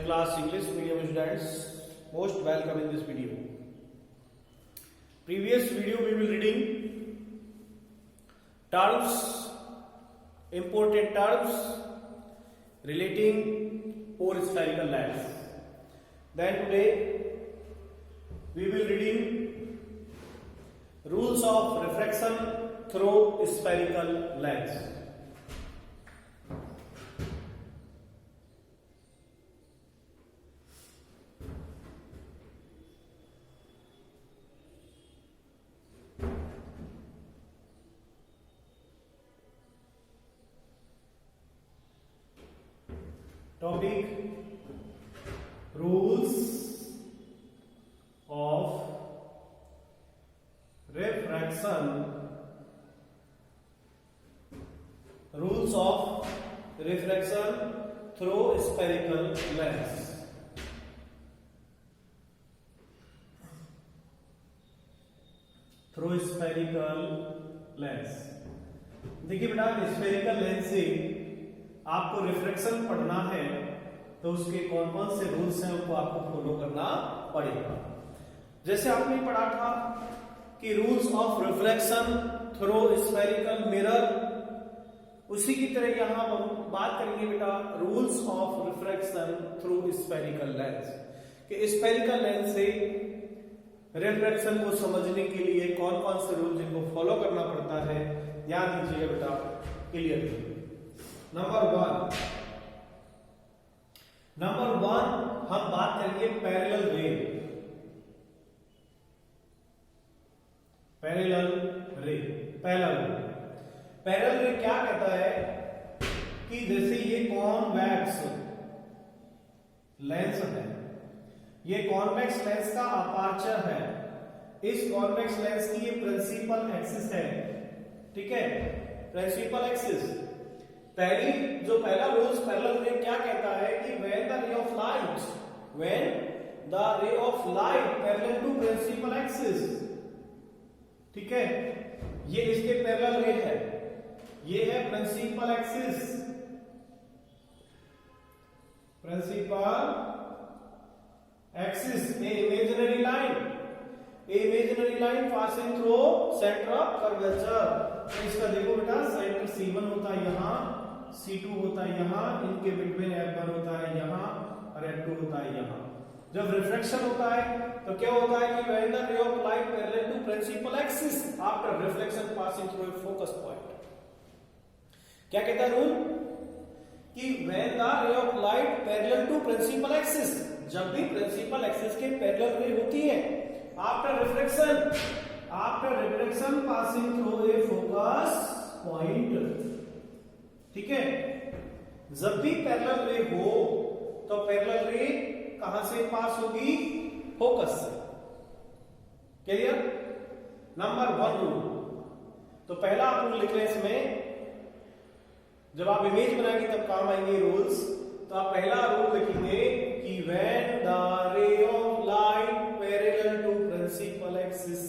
class English medium students, most welcome in this video. Previous video we will reading terms, important terms relating four spherical lines. Then today we will reading rules of refraction through spherical lens. Topic: rules of refraction. Rules of refraction through spherical lens. Through spherical lens. देखिए बेटा, spherical lens से आपको refraction पढ़ना है तो उसके कौन कौन से रूल्स हैं उनको आपको फॉलो करना पड़ेगा. जैसे आपने पढ़ा था कि rules of refraction through spherical mirror, उसी की तरह यहां हम बात करेंगे बेटा rules of refraction through spherical lens. कि स्फेरिकल लेंस से रिफ्रैक्शन को समझने के लिए कौन कौन से रूल जिनको फॉलो करना पड़ता है ध्यान दीजिएगा बेटा क्लियर. नंबर वन हम बात करेंगे पैरेलल रे. पैरेलल रे क्या कहता है कि जैसे ये कॉन्वेक्स लेंस है, ये कॉन्वेक्स लेंस का अपर्चर है. इस कॉन्वेक्स लेंस की ये प्रिंसिपल एक्सिस है, ठीक है, प्रिंसिपल एक्सिस. पहला रूल्स पैरेलल रे क्या कहता है कि when the ray of light parallel to principal axis, ठीक है, ये इसके पैरेलल रे है, ये है principal axis, a imaginary line passing through centre of curvature. तो इसका देखो बेटा सेंटर C1 होता है यहाँ, C2 होता है यहाँ, इनके बिटवीन F1 होता है यहाँ और F2 होता है यहाँ. जब रिफ्रैक्शन होता है तो क्या होता है कि when the ray of light parallel to principal axis after reflection passing through a focus point. क्या कहता है रूल कि when the ray of light parallel to principal axis, जब भी प्रिंसिपल एक्सिस के पैरेलल रे होती है after reflection passing through a focus point, ठीक है, जब भी पैरेलल रे हो तो पैरेलल रे कहां से पास होगी? फोकस से. क्लियर? Number one rule. तो पहला आप रूल लिख लें इसमें, जब आप इमेज बनाएंगे तब काम आएंगे रूल्स. तो आप पहला रूल लिखेंगे कि when the ray of light parallel to principal axis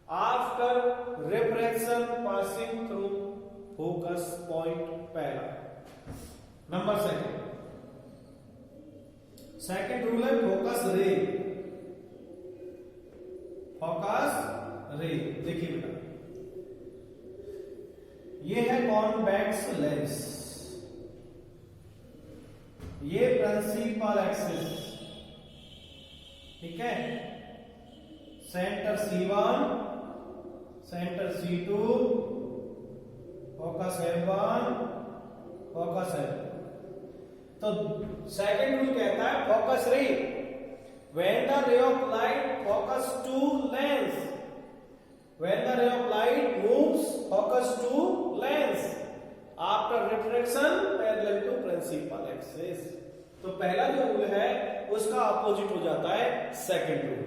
after refraction passing through focus point. पहला. नंबर सेकंड रूल है फोकस रे. देखिए बेटा, ये है कॉन्वेक्स लेंस, ये प्रिंसिपल एक्सिस, ठीक है, centre C1, centre C2, focus F1, focus F2. तो सेकंड रूल कहता है focus ray. When the ray of light focus to lens, when the ray of light moves focus to lens after refraction parallel to principal axis. तो पहला जो rule है उसका opposite हो जाता है सेकंड रूल.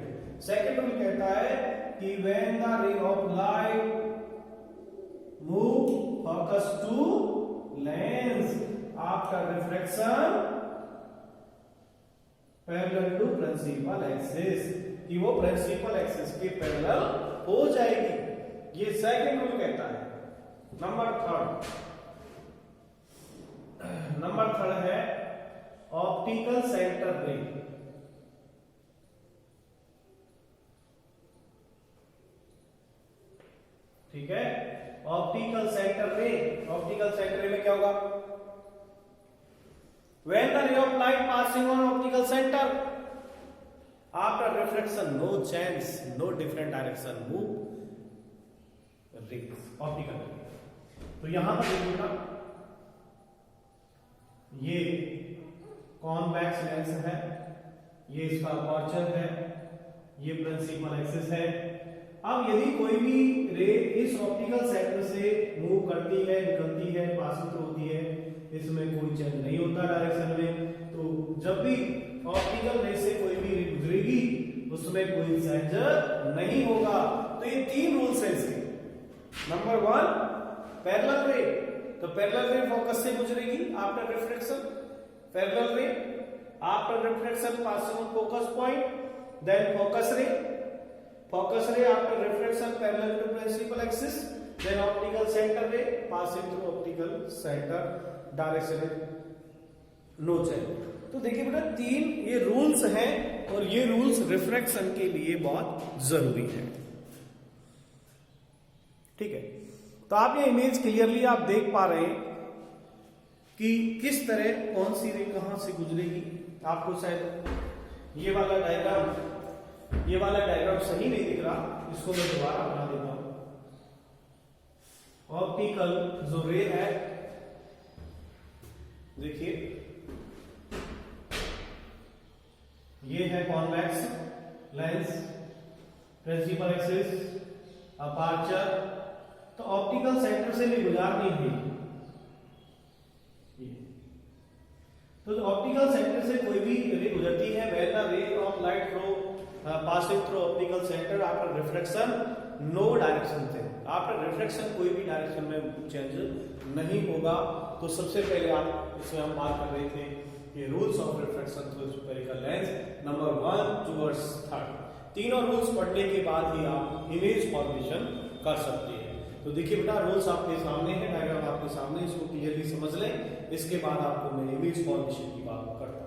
सेकंड रूल कहता है कि when the ray of light move focus to lens after refraction parallel to principal axis, कि वो प्रिंसिपल एक्सिस के पैरेलल हो जाएगी. ये सेकंड रूल कहता है. नंबर थर्ड है ऑप्टिकल सेंटर रे, ठीक है, ऑप्टिकल सेंटर रे। ऑप्टिकल सेंटर रे में क्या होगा? When the ray of light passing on optical center after reflection, no chance, no different direction, move rays, optical ray। तो यहां पर देखिएगा, ये कॉन्वेक्स लेंस है, ये इसका अपर्चर है, ये प्रिंसिपल एक्सिस है। अब यदि कोई भी रे इस ऑप्टिकल सेंटर से मूव करती है, निकलती है, पासिंग थ्रू होती है, इसमें कोई चेंज नहीं होता डायरेक्शन में, तो जब भी ऑप्टिकल रे से कोई भी रे गुजरेगी उसमें कोई चेंज नहीं होगा। तो ये 3 रूल्स हैं इसके। नंबर 1, पैरेलल रे, तो पैरेलल रे फोकस से गुजरेगी after reflection, parallel ray after reflection passing on focus point, then focus ray after reflection parallel to principal axis, then optical center ray passing through optical center, direction no change। तो देखिए बेटा 3 ये rules हैं और ये rules refraction के लिए बहुत जरूरी है, ठीक है। तो आप ये इमेज क्लियरली आप देख पा रहे हैं कि किस तरह कौन सी रे कहां से गुजरेगी। आपको शायद ये वाला डायग्राम सही नहीं दिख रहा, इसको मैं दोबारा बना देता हूं। ऑप्टिकल जो रे है, देखिए ये है convex lens, principal axis, aperture, तो ऑप्टिकल सेंटर से भी गुजारनी है। तो ऑप्टिकल सेंटर से कोई भी रे गुजरती है, when the ray of light flow passing through optical centre after reflection no direction थे, आफ्टर रिफ्लेक्शन कोई भी डायरेक्शन में चेंज नहीं होगा। तो सबसे पहले आप इसमें हम बात कर रहे थे कि rules of reflection through spherical lens, number 1 towards 3rd। तीनों रूल्स पढ़ने के बाद ही आप इमेज फॉर्मेशन कर सकते हैं। तो देखिए बेटा रूल्स आपके सामने है, डायग्राम आपके सामने, इसको क्लियरली समझ लें, इसके बाद आपको मैं इमेज फॉर्मेशन की बात करता हूं।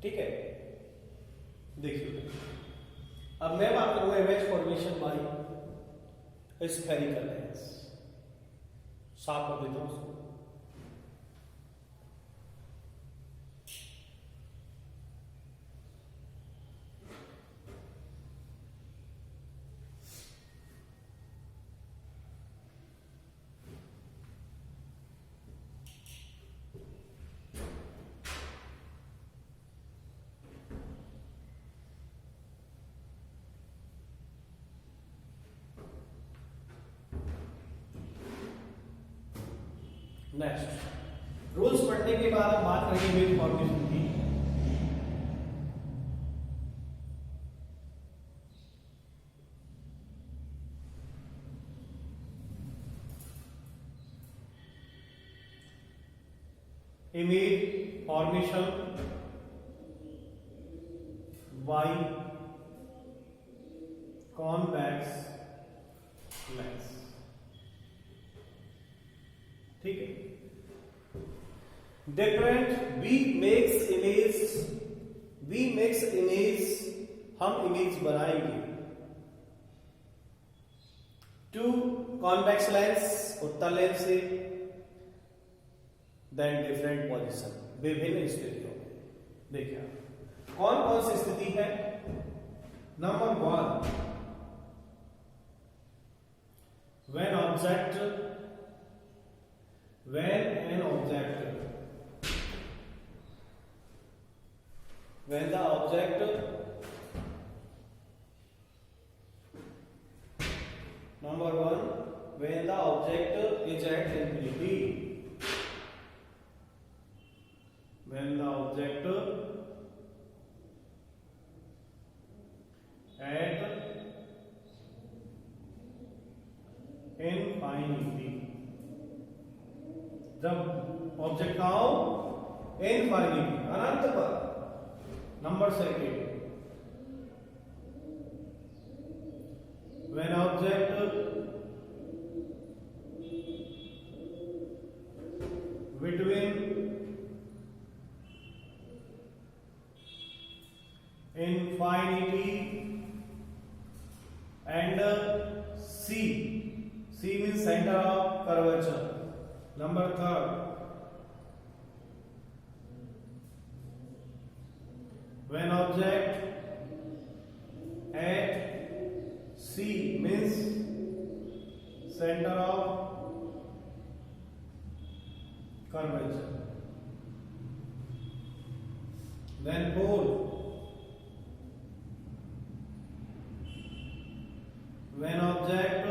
ठीक है, देखिए अब मैं बात करूंगा image formation by spherical lens. साफ कर देता हूं उसको। नेक्स्ट रूल्स पढ़ने के बाद हम बात करेंगे इमेज फॉर्मेशन की। Image formation by convex lens, ठीक है। डिफरेंट वी मेक्स इमेज, हम इमेज बनाएंगे। 2 कॉन्वेक्स लेंस, उत्तल लेंस से, देन डिफरेंट पोजीशन, विभिन्न स्थितियों में। देखिए कौन कौन सी स्थिति है। Number 1, when an object when the object number 1 when the object is at infinity, when the object at infinity, जब ऑब्जेक्ट का हो इनफाइनिटी, अनंत पर। Number 2, when object between infinity and C means center of curvature. Number third, when object at C means center of curvature. Then fourth, when object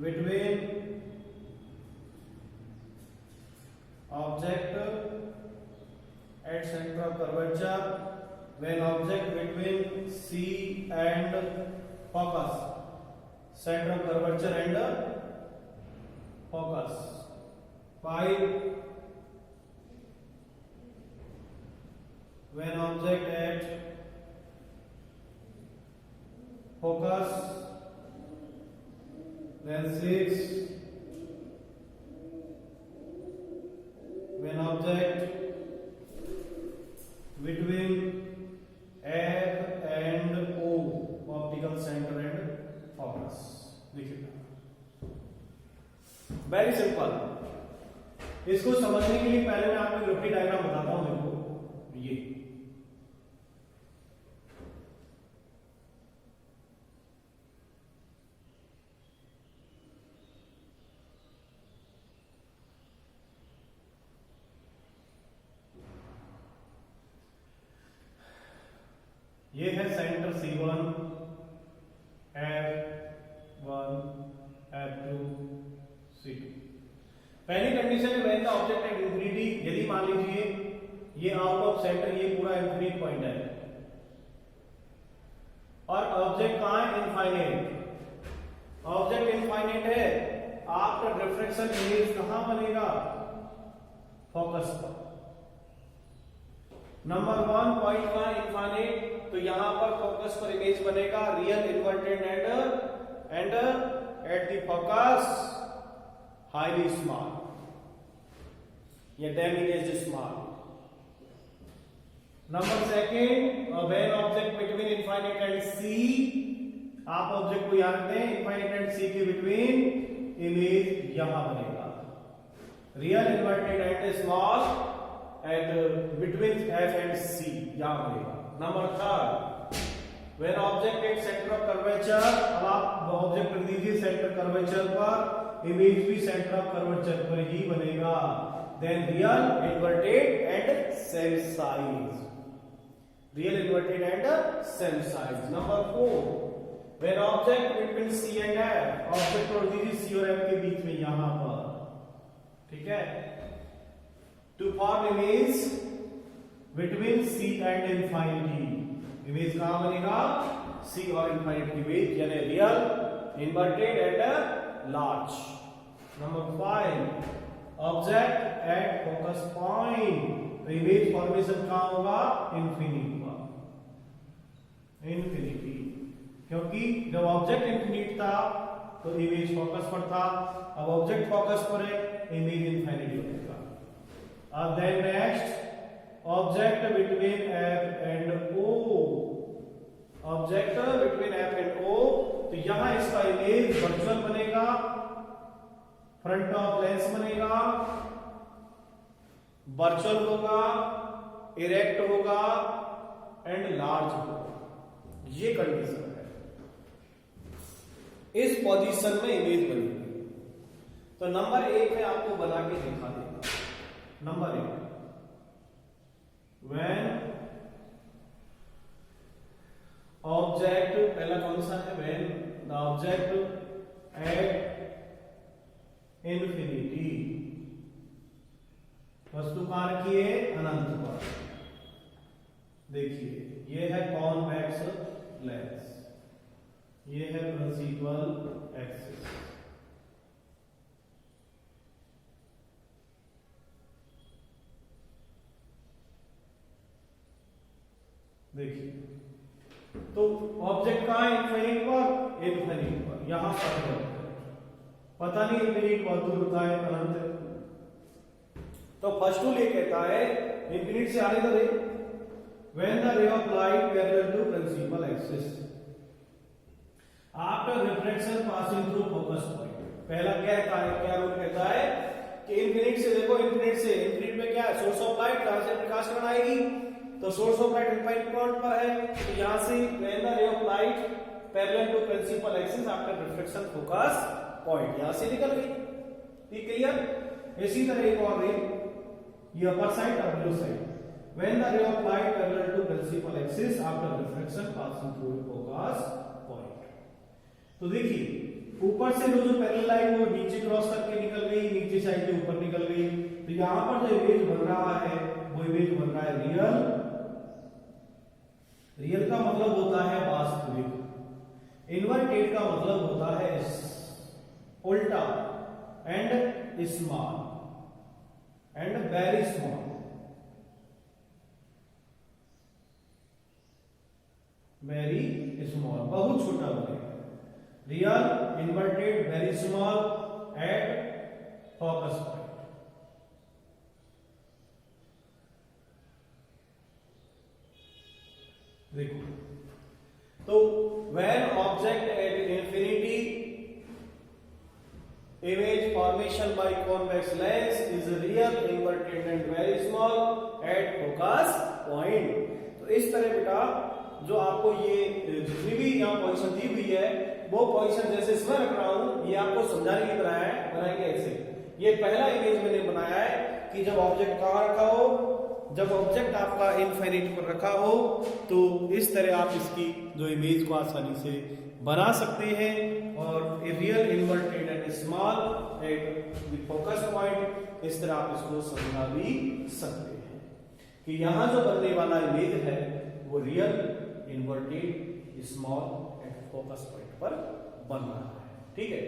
between object at center of curvature, when object between C and focus, center of curvature and focus. 5, when object at focus, then 6, when object between F and O, optical center and focus. देखिए very simple. इसको समझने के लिए पहले मैं आपको graphic diagram बताता हूं। देखो ये है centre C1, F1, F2, C2। पहली कंडीशन है when the object at infinity, यदि मान लीजिए ये आउट ऑफ सेंटर, ये पूरा इंफिनिट पॉइंट है और ऑब्जेक्ट कहां है? इनफाइनाइट। ऑब्जेक्ट इनफाइनाइट है, आपका रिफ्लेक्शन इमेज कहां बनेगा? फोकस पर। नंबर 1 पॉइंट का इनफाइनाइट, तो यहां पर फोकस पर इमेज बनेगा real inverted and at the focus highly small या damage small. Number 2 when object between infinite and C, आप ऑब्जेक्ट को याद रखें इनफाइनाइट एंड सी के बिटवीन इमेज यहां बनेगा real inverted and small at between F and C, यहां बनेगा। Number 3 when object at centre of curvature, अब आप ऑब्जेक्ट रख दीजिए सेंटर कर्वेचर पर, इमेज भी सेंटर ऑफ कर्वेचर पर ही बनेगा। Then real inverted and same size, real inverted and same size. Number 4 when object between C and F, object रख दीजिए C और F के बीच में यहां पर, ठीक है। To form image between C and infinity, image कहां बनेगा? C और इंफिनिटी के बीच, यानी real inverted and large. Number 5 object at focus point, तो इमेज फॉर्मेशन कहां होगा? इनफिनिटी पर, इनफिनिटी, क्योंकि जब ऑब्जेक्ट इनफिनिट था तो इमेज फोकस पर था, अब ऑब्जेक्ट फोकस पर है, इमेज इनफिनिटी बनेगा। अब then next object between F and O, object between F and O, तो यहां इसका इमेज वर्चुअल बनेगा, फ्रंट ऑफ लेंस बनेगा, वर्चुअल होगा, इरेक्ट होगा एंड लार्ज होगा। ये कंडीशन है, इस पोजीशन में इमेज बनेगी। तो नंबर 1 में आपको बना के दिखा देगा। नंबर 1 when object, पहला कौन सा है? when the object at infinity, वस्तु कहां रखी है? अनंत पर। देखिए ये है कॉन्वेक्स लेंस, ये है प्रिंसिपल एक्सिस। देखिए तो ऑब्जेक्ट कहाँ है इनफिनिट पर, इनफिनिट पर, यहां पर है। पता नहीं इनफिनिट बहुत दूर होता है अनंत। तो फर्स्ट रूल ये कहता है इनफिनिट से आने the ray when the ray of light parallel to principal axis after reflection passing through focus point. पहला क्या कहता है, क्या रूल कहता है कि इनफिनिट से, देखो इनफिनिट में क्या है, सोर्स ऑफ लाइट, कहां से प्रकाश कण आएगी, तो source of light infinite point पर है, तो यहां से when the ray of light parallel to principal axis after reflection focus point, यहां से निकल गई। ठीक क्लियर। इसी तरह एक और रे, ये अपर साइड और blue side, when the ray of light parallel to principal axis after reflection passing through focus point. तो देखिए ऊपर से जो पैरेलल लाइन वो नीचे क्रॉस करके निकल गई, नीचे साइड के ऊपर निकल गई, तो यहां पर जो इमेज बन रहा है वो इमेज बन रहा है रियल। रियल का मतलब होता है वास्तविक, इन्वर्टेड का मतलब होता है उल्टा, and small, and very small. Very small बहुत छोटा बनेगा। Real, inverted, very small, eight focus point. देखो तो when object at infinity image formation by convex lens is real, inverted and very small at focus point। तो इस तरह बेटा जो आपको ये जितनी भी यहाँ पोजीशन दी हुई है वो पोजीशन जैसे इसमें रख रहा हूं, ये आपको समझाने के लिए बनाएंगे ऐसे। ये पहला इमेज मैंने बनाया है कि जब ऑब्जेक्ट कहां रखा हो, जब ऑब्जेक्ट आपका इनफिनिट पर रखा हो तो इस तरह आप इसकी जो इमेज को आसानी से बना सकते हैं, और real, inverted and small eight the focus point, इस तरह आप इसको समझा भी सकते हैं कि यहां जो बनने वाला इमेज है वो real, inverted, small eight focus point पर बन रहा है। ठीक है।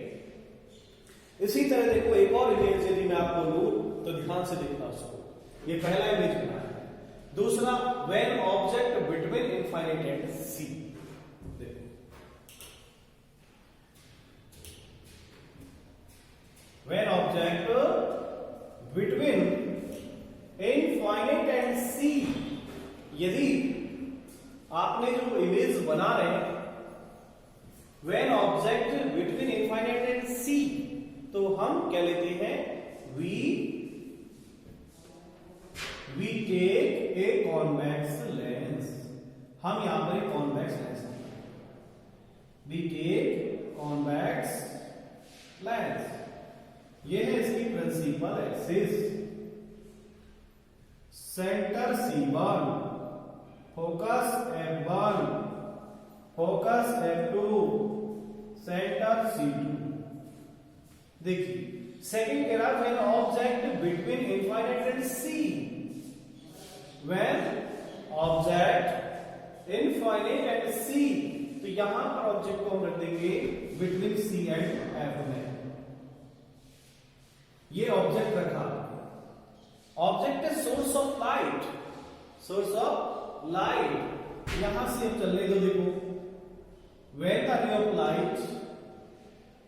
इसी तरह देखो एक और इमेज यदि मैं आपको लूं तो ध्यान से देखना उसको। ये पहला इमेज बना है। दूसरा, when object between infinite and C. When object between infinite and C, यदि आपने जो इमेज बना रहे हैं when object between infinite and C, तो हम क्या लेते हैं, we take a convex lens। हम यहां पर एक convex lens लेते हैं, we take convex lens। ये है इसकी principal axis, centre C1, focus F1, focus F2, centre C2। देखिए सेकंड कह रहा when object between infinite and C, when object infinite and C, तो यहां पर ऑब्जेक्ट को हम रख देंगे बिटवीन C एंड F में। ये ऑब्जेक्ट रखा, ऑब्जेक्ट है source of light, source of light. यहां से हम चलने दो, देखो when the ray of light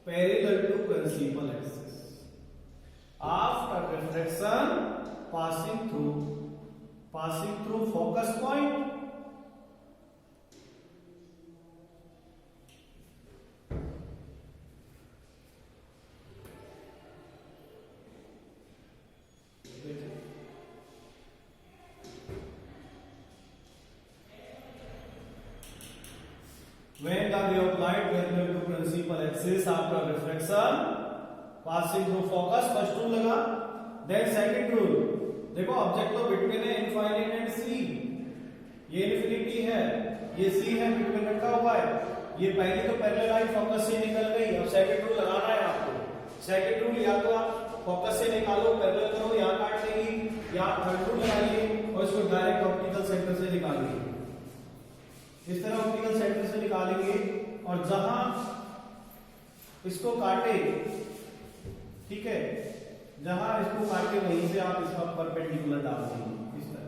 parallel to principal axis after reflection passing through focus point. When the ray of light parallel to principal axis after reflection passing through focus, first rule लगा। Then second rule, देखो object तो between है infinite and C, ये infinity है, ये C है, between रखा हुआ है। ये पहले तो पैरेलल लाइन फोकस से निकल गई, अब सेकंड रूल लगाना है आपको। सेकंड रूल या तो आप फोकस से निकालो, पैरेलल करो, यहां काट देगी, या थर्ड रूल लगाइए और इसको डायरेक्ट ऑप्टिकल सेंटर से निकालिए। इस तरह ऑप्टिकल सेंटर से निकालेंगे और जहां इसको काटे, ठीक है, जहां इसको काटे वहीं से आप इसका परपेंडिकुलर डाल देंगे इस तरह।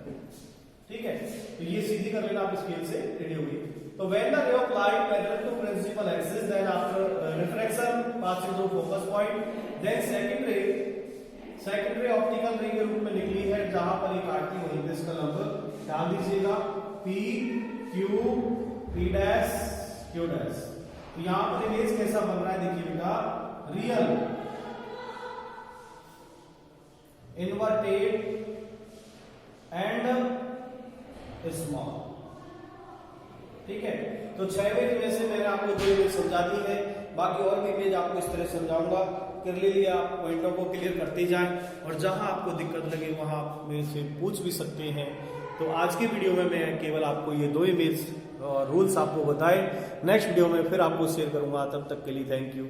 ठीक है, तो ये सीधी कर लेना आप स्केल से, रेडी हो गई। तो when the ray of light parallel to principal axis, then after refraction passing through focus point, then second ray optical रे के रूप में निकली है, जहां पर एक आती वहीं पे इसका नंबर डाल दीजिएगा P Q P dash Q dash. तो यहां पर इमेज कैसा बन रहा है देखिए बेटा, रियल इन्वर्टेड एंड स्मॉल। ठीक है, तो 6 इमेज में से मैंने आपको 2 इमेज समझा दी है, बाकी और भी इमेज आपको इस तरह समझाऊंगा। क्लियरली आप पॉइंटों को क्लियर करते जाएं और जहां आपको दिक्कत लगे वहां आप मेरे से पूछ भी सकते हैं। तो आज की वीडियो में मैं केवल आपको ये 2 इमेज रूल्स आपको बताए, नेक्स्ट वीडियो में फिर आपको शेयर करूंगा। तब तक के लिए थैंक यू।